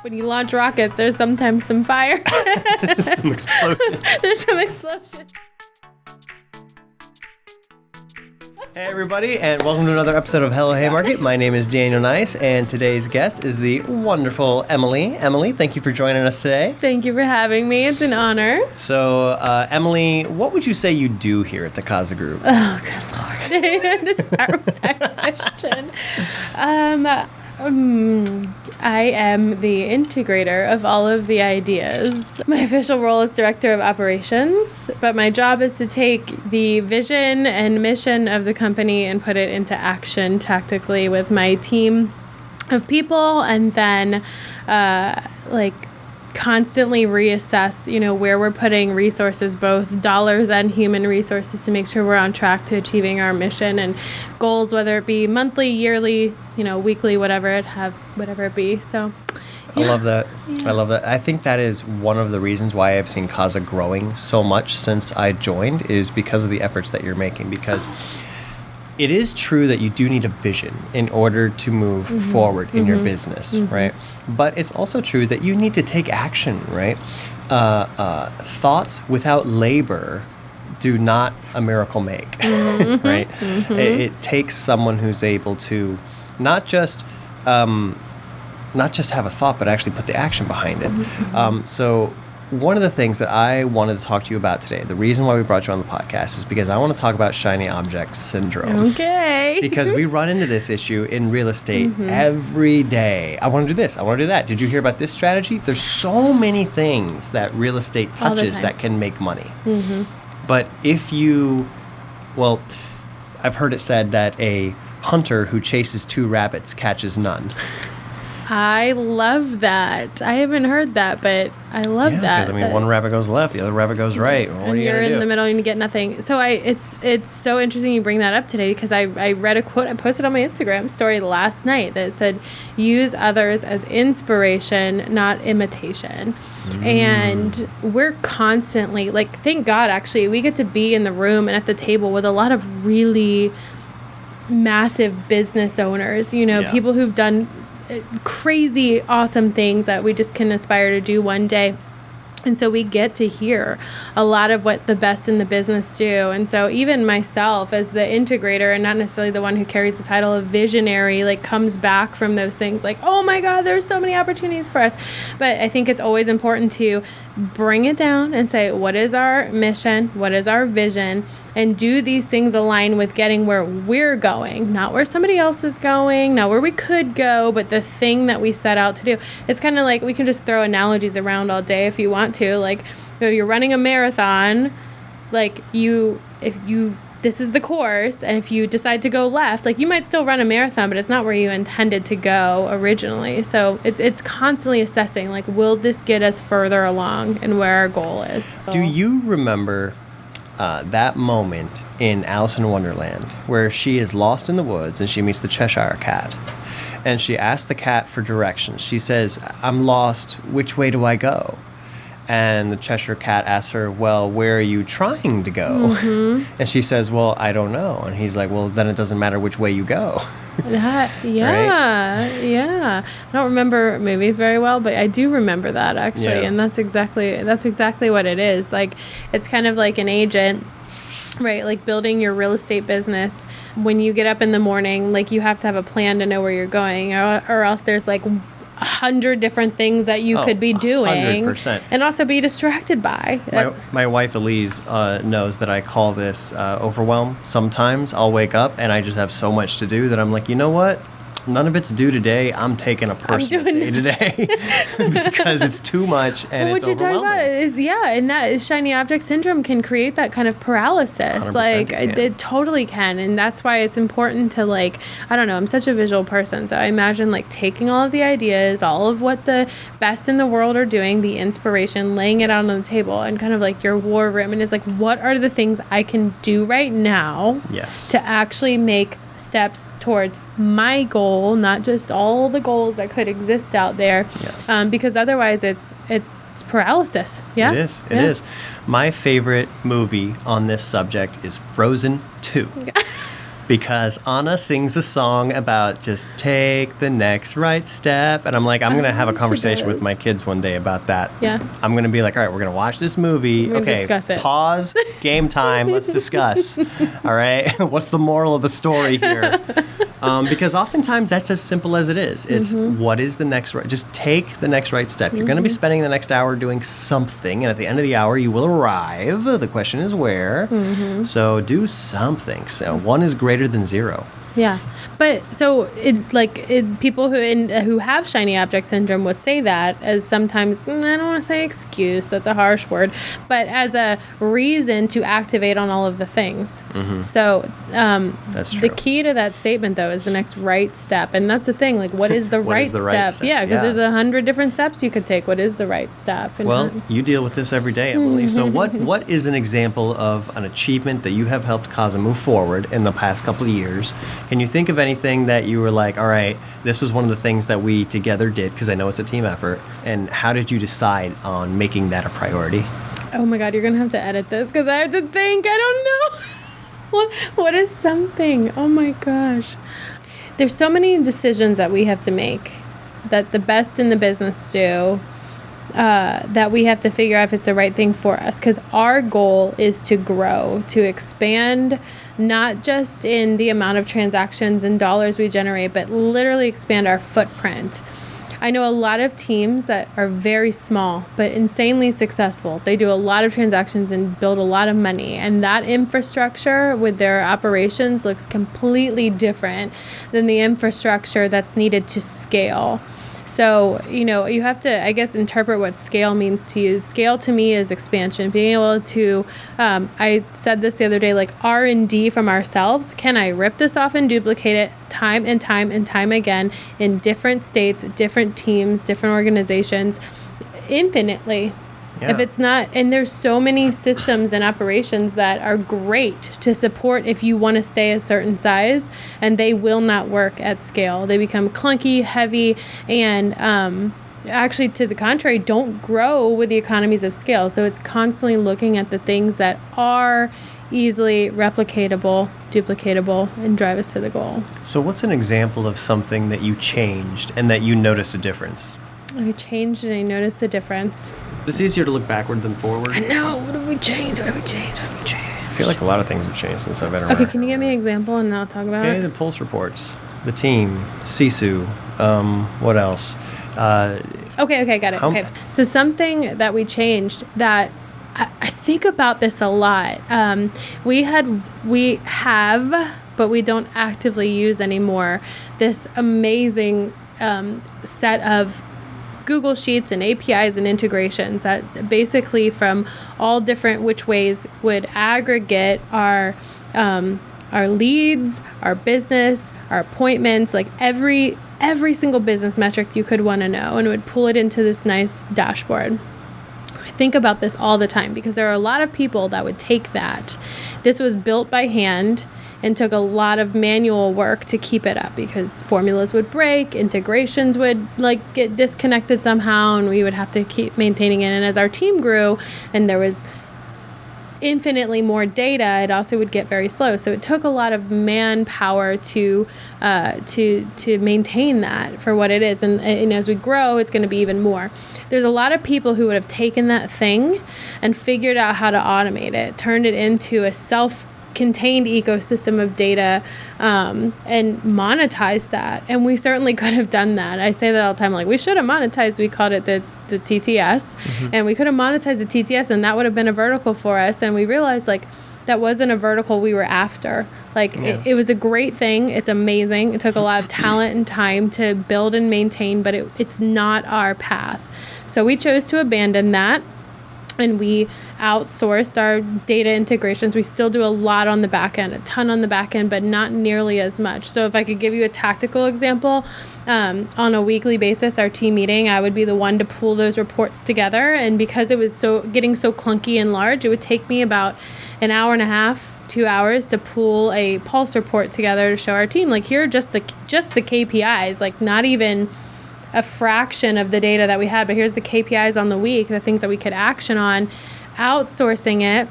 When you launch rockets, there's sometimes some fire. Some explosions. There's some explosions. Hey everybody, and welcome to another episode of Hello Haymarket. My name is Daniel Nice, and today's guest is the wonderful Emily. Emily, thank you for joining us today. Thank you for having me. It's an honor. So, Emily, what would you say you do here at the Kaza Group? Oh, good Lord. I had to start with that question. I am the integrator of all of the ideas. My official role is director of operations, but my job is to take the vision and mission of the company and put it into action tactically with my team of people, and then constantly reassess, where we're putting resources, both dollars and human resources, to make sure we're on track to achieving our mission and goals, whether it be monthly, yearly, weekly, whatever it be. So I love that. Yeah. I love that. I think that is one of the reasons why I've seen Kaza growing so much since I joined, is because of the efforts that you're making. Because it is true that you do need a vision in order to move forward in your business, right? But it's also true that you need to take action, right? Thoughts without labor do not a miracle make, right? It takes someone who's able to not just have a thought, but actually put the action behind it. So one of the things that I wanted to talk to you about today, the reason why we brought you on the podcast, is because I want to talk about shiny object syndrome. Okay. Because we run into this issue in real estate every day. I want to do this. I want to do that. Did you hear about this strategy? There's so many things that real estate touches that can make money. But I've heard it said that a hunter who chases 2 rabbits catches none. I love that. I haven't heard that, but I love that. Because one rabbit goes left, the other rabbit goes right. And you're in the middle and you get nothing. So it's so interesting you bring that up today, because I read a quote I posted on my Instagram story last night that said, "Use others as inspiration, not imitation." And we're constantly, thank God, actually, we get to be in the room and at the table with a lot of really massive business owners, people who've done crazy awesome things that we just can aspire to do one day. And so we get to hear a lot of what the best in the business do. And so even myself as the integrator, and not necessarily the one who carries the title of visionary, comes back from those things oh my God, there's so many opportunities for us. But I think it's always important to bring it down and say, what is our mission? What is our vision? And do these things align with getting where we're going, not where somebody else is going, not where we could go, but the thing that we set out to do. It's kind of we can just throw analogies around all day if you want to. If you're running a marathon, this is the course, and if you decide to go left, you might still run a marathon, but it's not where you intended to go originally. So it's constantly assessing, will this get us further along and where our goal is? Do you remember that moment in Alice in Wonderland where she is lost in the woods and she meets the Cheshire Cat, and she asks the cat for directions? She says, "I'm lost. Which way do I go?" And the Cheshire Cat asks her, "Well, where are you trying to go?" And she says, "Well, I don't know." And he's like, "Well, then it doesn't matter which way you go." Yeah. I don't remember movies very well, but I do remember that actually. And that's exactly what it is. It's kind of like an agent, right? Building your real estate business. When you get up in the morning, you have to have a plan to know where you're going, or else there's 100 different things that you could be doing 100%. And also be distracted by. My wife Elise knows that I call this overwhelm. Sometimes I'll wake up and I just have so much to do that I'm like, you know what? None of it's due today. I'm taking a personal day today because it's too much and it's overwhelming. What you're talking about is, and that is shiny object syndrome can create that kind of paralysis. It totally can. And that's why it's important to I don't know, I'm such a visual person. So I imagine taking all of the ideas, all of what the best in the world are doing, the inspiration, laying it out on the table and kind of your war room. And it's what are the things I can do right now to actually make steps towards my goal, not just all the goals that could exist out there. Because otherwise it's paralysis. Yeah, it is. My favorite movie on this subject is Frozen 2. because Anna sings a song about just take the next right step. And I'm like, I'm going to have a conversation with my kids one day about that. Yeah. I'm going to be like, all right, we're going to watch this movie. We're gonna Okay, discuss it. Pause, game time, let's discuss. All right, what's the moral of the story here? Because oftentimes that's as simple as it is. It's what is the next right? Just take the next right step. You're going to be spending the next hour doing something, and at the end of the hour, you will arrive. The question is where. So do something. So one is greater than zero. Yeah, but so people who have shiny object syndrome will say that as sometimes, I don't want to say excuse, that's a harsh word, but as a reason to activate on all of the things. So that's true. the key to that statement though is the next right step, and that's the thing. Like, what is the, right, step? Yeah, because there's 100 different steps you could take. What is the right step? And well, you deal with this every day, Emily. So what is an example of an achievement that you have helped Kaza move forward in the past couple of years? Can you think of anything that you were like, all right, this was one of the things that we together did, because I know it's a team effort, and how did you decide on making that a priority? Oh my God, you're going to have to edit this because I have to think. I don't know. What is something? Oh my gosh. There's so many decisions that we have to make that the best in the business do, that we have to figure out if it's the right thing for us, because our goal is to grow, to expand, not just in the amount of transactions and dollars we generate, but literally expand our footprint. I know a lot of teams that are very small, but insanely successful. They do a lot of transactions and build a lot of money. And that infrastructure with their operations looks completely different than the infrastructure that's needed to scale. So, you have to, I guess, interpret what scale means to you. Scale to me is expansion, being able to, I said this the other day, like R&D from ourselves. Can I rip this off and duplicate it time and time and time again in different states, different teams, different organizations, infinitely? Yeah. If it's not, and there's so many systems and operations that are great to support if you want to stay a certain size, and they will not work at scale. They become clunky, heavy, and actually, to the contrary, don't grow with the economies of scale. So it's constantly looking at the things that are easily replicatable, duplicatable, and drive us to the goal. So what's an example of something that you changed and that you noticed a difference? I changed and I noticed the difference. It's easier to look backward than forward. I know. What have we changed? I feel like a lot of things have changed since I've been around. Okay, can you give me an example and I'll talk about it? Okay, the pulse reports, the team, Sisu, what else? Okay, got it. Okay, so something that we changed that I think about this a lot. We have, but we don't actively use anymore, this amazing set of Google Sheets and APIs and integrations that basically from all different which ways would aggregate our leads, our business, our appointments, like every single business metric you could want to know, and it would pull it into this nice dashboard. I think about this all the time because there are a lot of people that would take that. This was built by hand and took a lot of manual work to keep it up because formulas would break, integrations would get disconnected somehow, and we would have to keep maintaining it. And as our team grew and there was infinitely more data, it also would get very slow. So it took a lot of manpower to maintain that for what it is. And as we grow, it's going to be even more. There's a lot of people who would have taken that thing and figured out how to automate it, turned it into a self-contained ecosystem of data, and monetized that. And we certainly could have done that. I say that all the time, like we should have monetized. We called it the TTS, and we could have monetized the TTS, and that would have been a vertical for us. And we realized that wasn't a vertical we were after. It was a great thing. It's amazing. It took a lot of talent and time to build and maintain, but it's not our path. So we chose to abandon that. And we outsourced our data integrations. We still do a lot on the back end, a ton on the back end, but not nearly as much. So if I could give you a tactical example, on a weekly basis, our team meeting, I would be the one to pull those reports together. And because it was getting so clunky and large, it would take me about an hour and a half, 2 hours to pull a pulse report together to show our team. Here are just the KPIs, not even a fraction of the data that we had, but here's the KPIs on the week, the things that we could action on. Outsourcing it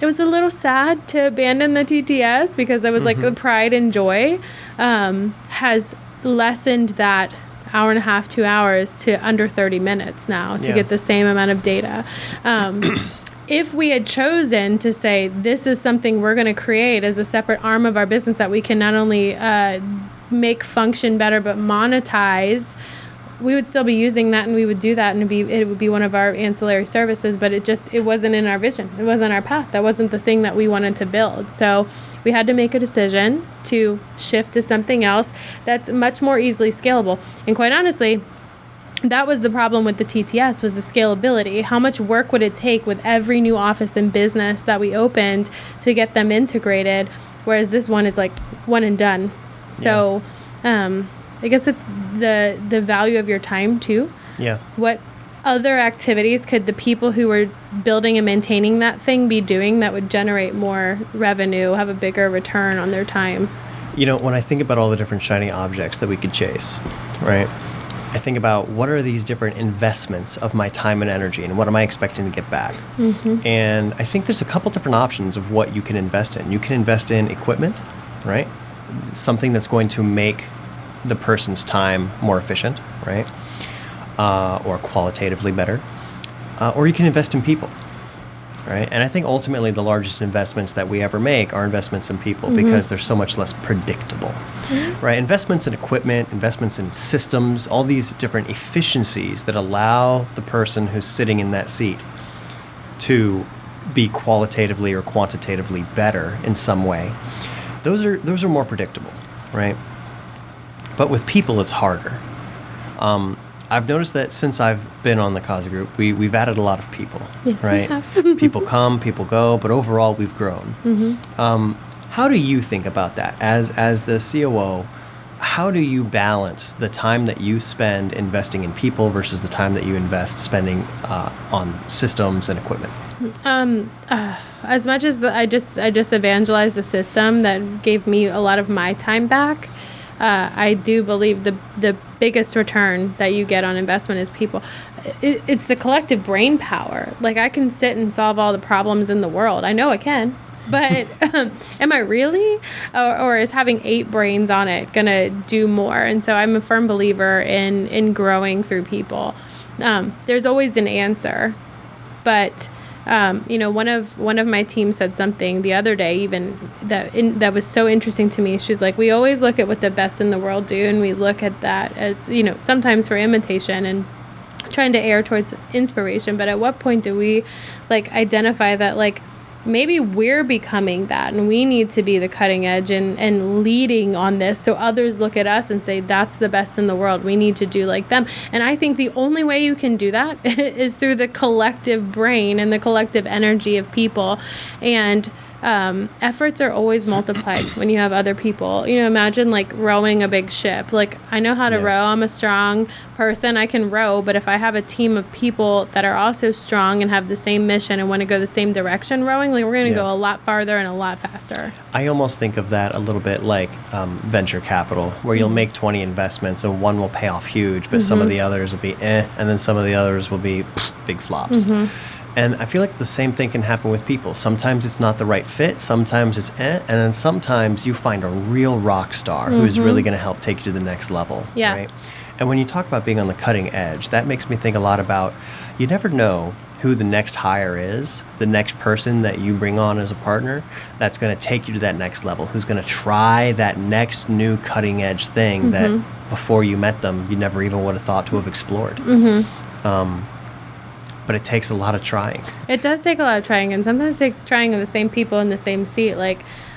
it was a little sad to abandon the TTS because it was like the pride and joy has lessened that hour and a half, 2 hours to under 30 minutes now to get the same amount of data. If we had chosen to say, this is something we're going to create as a separate arm of our business that we can not only make function better, but monetize, we would still be using that, and we would do that, and it would be one of our ancillary services, but it wasn't in our vision. It wasn't our path. That wasn't the thing that we wanted to build. So we had to make a decision to shift to something else that's much more easily scalable. And quite honestly, that was the problem with the TTS, was the scalability. How much work would it take with every new office and business that we opened to get them integrated, whereas this one is like one and done. So I guess it's the value of your time too. Yeah. What other activities could the people who were building and maintaining that thing be doing that would generate more revenue, have a bigger return on their time? You know, when I think about all the different shiny objects that we could chase, right? I think about what are these different investments of my time and energy, and what am I expecting to get back? And I think there's a couple different options of what you can invest in. You can invest in equipment, right? Something that's going to make the person's time more efficient, right? Or qualitatively better. Or you can invest in people, right? And I think ultimately the largest investments that we ever make are investments in people because they're so much less predictable, right? Investments in equipment, investments in systems, all these different efficiencies that allow the person who's sitting in that seat to be qualitatively or quantitatively better in some way. Those are more predictable, right? But with people, it's harder. I've noticed that since I've been on the Kaza Group, we've added a lot of people, yes, right? We have. People come, people go, but overall we've grown. How do you think about that as the COO? How do you balance the time that you spend investing in people versus the time that you invest spending on systems and equipment? As much as I just evangelized a system that gave me a lot of my time back, I do believe the biggest return that you get on investment is people. It's the collective brain power. Like, I can sit and solve all the problems in the world. I know I can, but am I really? Or is having 8 brains on it going to do more? And so I'm a firm believer in growing through people. There's always an answer, but one of my team said something the other day, even that was so interesting to me. She's like, we always look at what the best in the world do, and we look at that as, sometimes for imitation and trying to err towards inspiration. But at what point do we identify that maybe we're becoming that, and we need to be the cutting edge and leading on this, so others look at us and say, that's the best in the world. We need to do like them. And I think the only way you can do that is through the collective brain and the collective energy of people. And efforts are always multiplied when you have other people. Imagine rowing a big ship. I know how to row. I'm a strong person. I can row. But if I have a team of people that are also strong and have the same mission and want to go the same direction rowing, we're going to go a lot farther and a lot faster. I almost think of that a little bit like venture capital, where you'll make 20 investments and one will pay off huge, but some of the others will be and then some of the others will be big flops. And I feel like the same thing can happen with people. Sometimes it's not the right fit, sometimes it's and then sometimes you find a real rock star who's really going to help take you to the next level. Yeah. Right? And when you talk about being on the cutting edge, that makes me think a lot about, you never know who the next hire is, the next person that you bring on as a partner that's going to take you to that next level, who's going to try that next new cutting edge thing that before you met them, you never even would have thought to have explored. But it takes a lot of trying. It does take a lot of trying, and sometimes it takes trying with the same people in the same seat.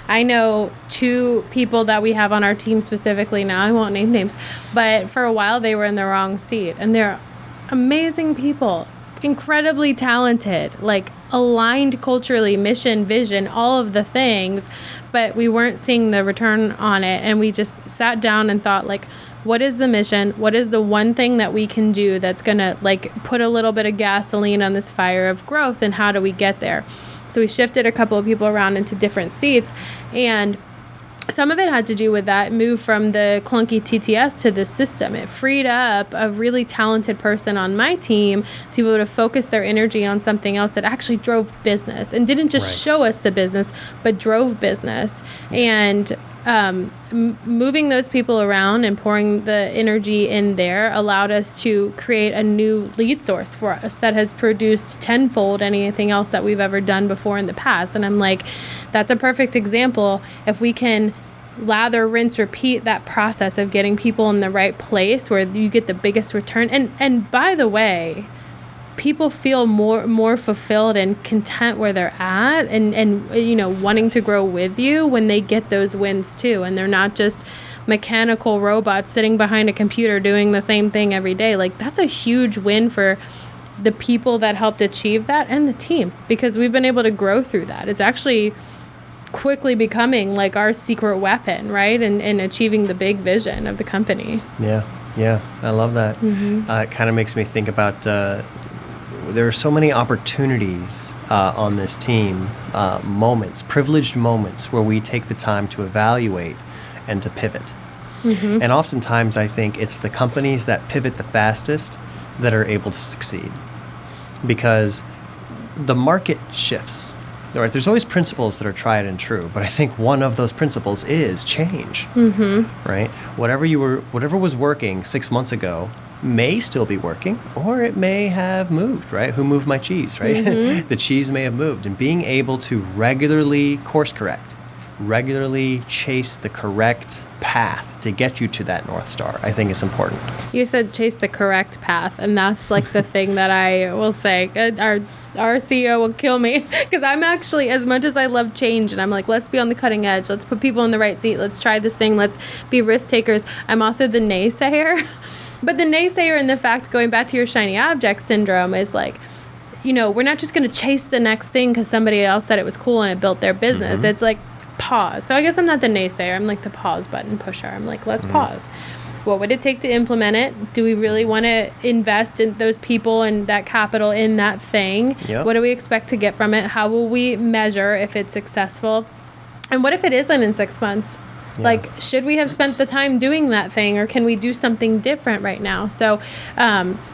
I know 2 people that we have on our team specifically now. I won't name names, but for a while they were in the wrong seat, and they're amazing people, incredibly talented, aligned culturally, mission, vision, all of the things, but we weren't seeing the return on it. And we just sat down and thought, what is the mission? What is the one thing that we can do that's going to put a little bit of gasoline on this fire of growth, and how do we get there? So we shifted a couple of people around into different seats, and some of it had to do with that move from the clunky TTS to this system. It freed up a really talented person on my team to be able to focus their energy on something else that actually drove business and didn't just show us the business, but drove business. And moving those people around and pouring the energy in there allowed us to create a new lead source for us that has produced tenfold anything else that we've ever done before in the past. And I'm like, that's a perfect example. If we can lather, rinse, repeat that process of getting people in the right place where you get the biggest return. And by the way, people feel more fulfilled and content where they're at and wanting to grow with you when they get those wins too. And they're not just mechanical robots sitting behind a computer doing the same thing every day. Like, that's a huge win for the people that helped achieve that and the team, because we've been able to grow through that. It's actually quickly becoming like our secret weapon, right? And achieving the big vision of the company. Yeah. I love that. It kind of makes me think about there are so many opportunities on this team, privileged moments where we take the time to evaluate and to pivot. And oftentimes I think it's the companies that pivot the fastest that are able to succeed, because the market shifts. Right? There's always principles that are tried and true, but I think one of those principles is change. Right? Whatever was working 6 months ago may still be working, or it may have moved, right? Who moved my cheese, right? The cheese may have moved. And being able to regularly course correct, regularly chase the correct path to get you to that North Star, I think is important. You said chase the correct path, and that's like the thing that I will say. Our CEO will kill me, because I'm actually, as much as I love change and I'm like, let's be on the cutting edge, let's put people in the right seat, let's try this thing, let's be risk takers, I'm also the naysayer. But the naysayer and the fact, going back to your shiny object syndrome, is like, we're not just going to chase the next thing because somebody else said it was cool and it built their business. It's like, pause. So I guess I'm not the naysayer. I'm like the pause button pusher. I'm like, let's pause. What would it take to implement it? Do we really want to invest in those people and that capital in that thing? What do we expect to get from it? How will we measure if it's successful? And what if it isn't in 6 months? Like, should we have spent the time doing that thing, or can we do something different right now? So,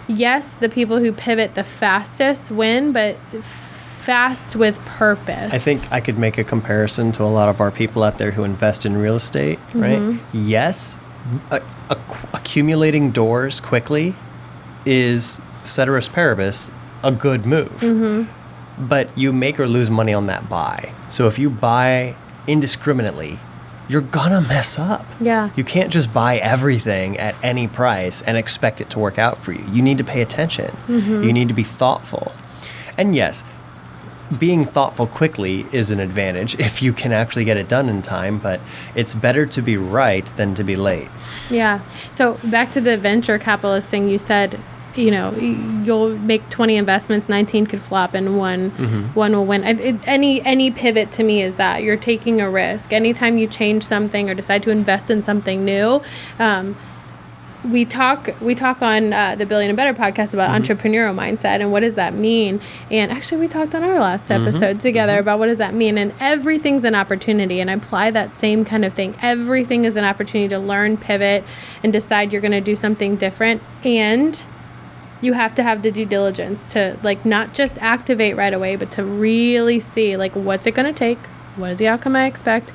yes, the people who pivot the fastest win, but fast with purpose. I think I could make a comparison to a lot of our people out there who invest in real estate, right? Yes, accumulating doors quickly is, ceteris paribus, a good move. But you make or lose money on that buy. So if you buy indiscriminately, you're gonna mess up. You can't just buy everything at any price and expect it to work out for you. You need to pay attention. You need to be thoughtful. And yes, being thoughtful quickly is an advantage if you can actually get it done in time, but it's better to be right than to be late. So back to the venture capitalist thing, you said, you'll make 20 investments, 19 could flop, and one will win. Any pivot to me is that you're taking a risk. Anytime you change something or decide to invest in something new, we talk on the Billion and Better podcast about entrepreneurial mindset and what does that mean. And actually, we talked on our last episode together about what does that mean. And everything's an opportunity. And I apply that same kind of thing. Everything is an opportunity to learn, pivot, and decide you're going to do something different. And you have to have the due diligence to, like, not just activate right away, but to really see, like, what's it going to take? What is the outcome I expect?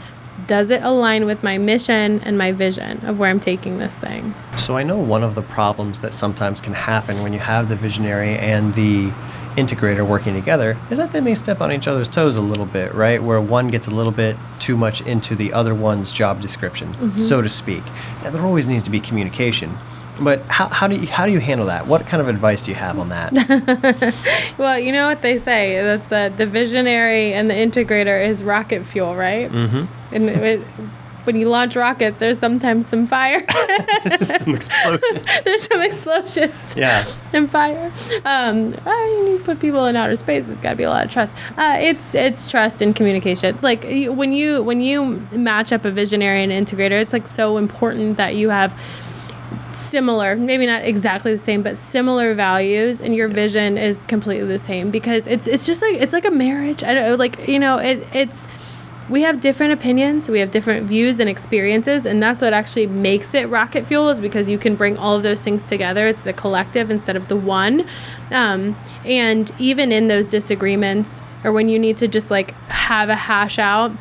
Does it align with my mission and my vision of where I'm taking this thing? So I know one of the problems that sometimes can happen when you have the visionary and the integrator working together is that they may step on each other's toes a little bit, right? Where one gets a little bit too much into the other one's job description, so to speak. Now, there always needs to be communication. But how do you handle that? What kind of advice do you have on that? Well, you know what they say. That's the visionary and the integrator is rocket fuel, right? And when you launch rockets, there's sometimes some fire. Some explosions. There's some explosions. And fire. You need to put people in outer space. There's got to be a lot of trust. It's trust and communication. Like, when you match up a visionary and an integrator, it's like so important that you have similar, maybe not exactly the same, but similar values, and your vision is completely the same, because it's just like, it's like a marriage. I don't like, we have different opinions, we have different views and experiences, and that's what actually makes it rocket fuel, is because you can bring all of those things together. It's the collective instead of the one. And even in those disagreements, or when you need to just like have a hash out,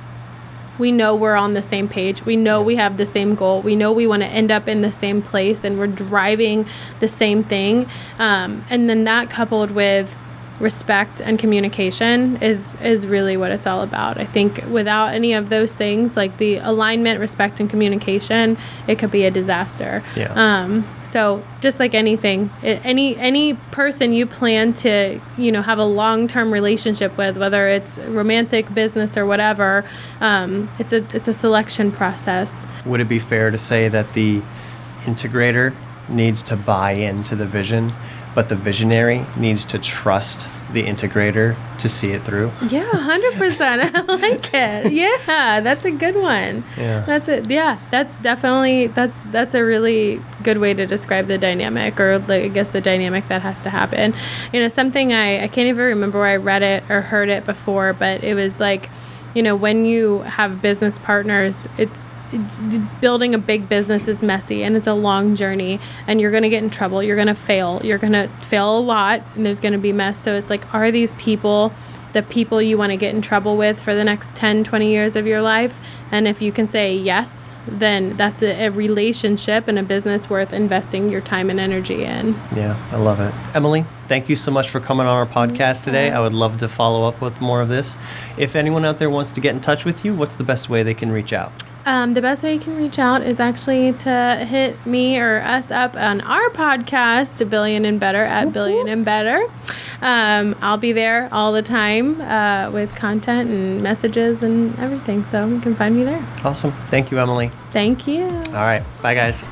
we know we're on the same page. We know we have the same goal. We know we want to end up in the same place, and we're driving the same thing. And then that, coupled with respect and communication, is really what it's all about. I think without any of those things, like the alignment, respect, and communication, it could be a disaster. Yeah. So just like anything, any person you plan to, have a long-term relationship with, whether it's romantic, business, or whatever, it's a selection process. Would it be fair to say that the integrator needs to buy into the vision, but the visionary needs to trust the integrator to see it through? Yeah, 100%. I like it. Yeah, that's a good one. Yeah. That's it. Yeah, that's definitely, that's a really good way to describe the dynamic, or I guess the dynamic that has to happen. Something I can't even remember where I read it or heard it before, but it was like, when you have business partners, it's building a big business is messy, and it's a long journey, and you're going to get in trouble. You're going to fail a lot, and there's going to be mess. So it's like, are these people the people you want to get in trouble with for the next 10, 20 years of your life? And if you can say yes, then that's a relationship and a business worth investing your time and energy in. Yeah, I love it. Emily, thank you so much for coming on our podcast today. I would love to follow up with more of this. If anyone out there wants to get in touch with you, what's the best way they can reach out? The best way you can reach out is actually to hit me or us up on our podcast, Billion and Better, at Billion and Better. I'll be there all the time with content and messages and everything, so you can find me there. Awesome. Thank you, Emily. Thank you. All right. Bye, guys.